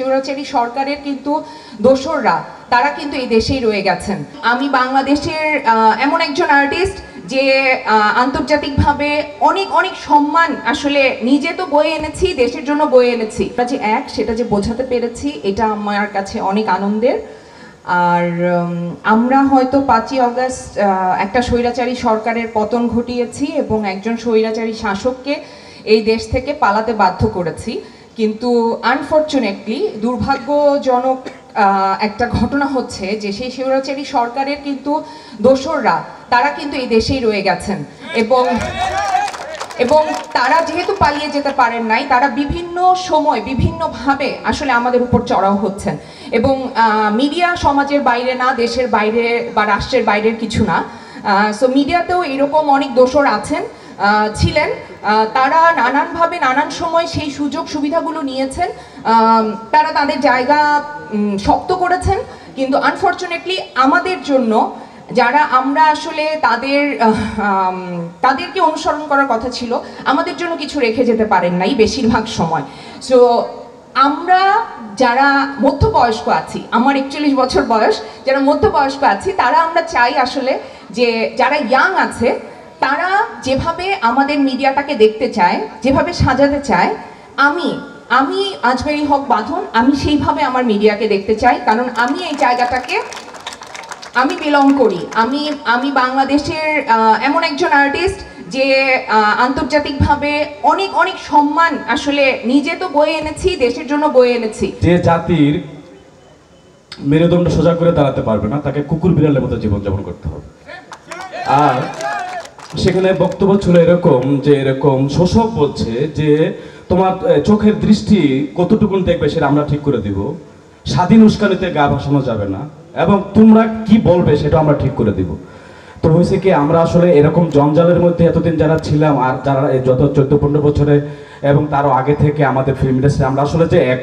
স্বৈরাচারী সরকারের কিন্তু দোসররা তারা কিন্তু এই দেশেই রয়ে গেছেন। আমি বাংলাদেশের এমন একজন আর্টিস্ট যে আন্তর্জাতিকভাবে অনেক অনেক সম্মান আসলে নিজে তো বয়ে এনেছি, দেশের জন্য বয়ে এনেছি। যে সেটা যে বোঝাতে পেরেছি, এটা আমার কাছে অনেক আনন্দের। আর আমরা হয়তো 5ই অগস্ট একটা স্বৈরাচারী সরকারের পতন ঘটিয়েছি এবং একজন স্বৈরাচারী শাসককে এই দেশ থেকে পালাতে বাধ্য করেছি, কিন্তু আনফরচুনেটলি দুর্ভাগ্যজনক একটা ঘটনা হচ্ছে যে সেই স্বৈরাচারী সরকারের কিন্তু দোসররা তারা কিন্তু এই দেশেই রয়ে গেছেন এবং তারা যেহেতু পালিয়ে যেতে পারেন নাই, তারা বিভিন্ন সময় বিভিন্নভাবে আসলে আমাদের উপর চড়াও হচ্ছেন। এবং মিডিয়া সমাজের বাইরে না, দেশের বাইরে বা রাষ্ট্রের বাইরের কিছু না। সো মিডিয়াতেও এরকম অনেক দোসর আছেন, ছিলেন। তারা নানানভাবে নানান সময় সেই সুযোগ সুবিধাগুলো নিয়েছেন, তারা তাদের জায়গা শক্ত করেছেন, কিন্তু আনফরচুনেটলি আমাদের জন্য যারা আমরা আসলে তাদেরকে অনুসরণ করার কথা ছিল, আমাদের জন্য কিছু রেখে যেতে পারেন নাই বেশিরভাগ সময়। সো আমরা যারা মধ্যবয়স্ক আছি, আমার 41 বছর বয়স, যারা মধ্যবয়স্ক আছি তারা আমরা চাই আসলে যে যারা ইয়াং আছে তারা যেভাবে আমাদের মিডিয়াটাকে দেখতে চায়, যেভাবে সাজাতে চায়, আমি আজমেরী হক বাঁধন আমি সেইভাবে আমার মিডিয়াকে দেখতে চাই। কারণ আমি এই জায়গাটাকে আমি বিলং করি। আমি বাংলাদেশের এমন একজন আর্টিস্ট যে আন্তর্জাতিকভাবে অনেক অনেক সম্মান আসলে নিজে তো বয়ে এনেছি, দেশের জন্য বয়ে এনেছি। যে জাতির মেরুদণ্ড সোজা করে দাঁড়াতে পারবে না, তাকে কুকুর বিড়ালের মতো জীবনযাপন করতে হবে। আর সেখানে বক্তব্য ছিল এরকম যে এরকম শোষক বলছে যে তোমার চোখের দৃষ্টি কতটুকুন দেখবে সেটা আমরা ঠিক করে দিব, স্বাধীন উস্কানিতে গা ভাসানো যাবে না, এবং তোমরা কি বলবে সেটা আমরা ঠিক করে দিব। তো হয়েছে কি, আমরা আসলে এরকম জঞ্জালের মধ্যে এতদিন যারা ছিলাম, আর যারা যত 14-15 বছরে এবং তারও আগে থেকে আমাদের ফিল্ম ইন্ডাস্ট্রি, আমরা আসলে যে এক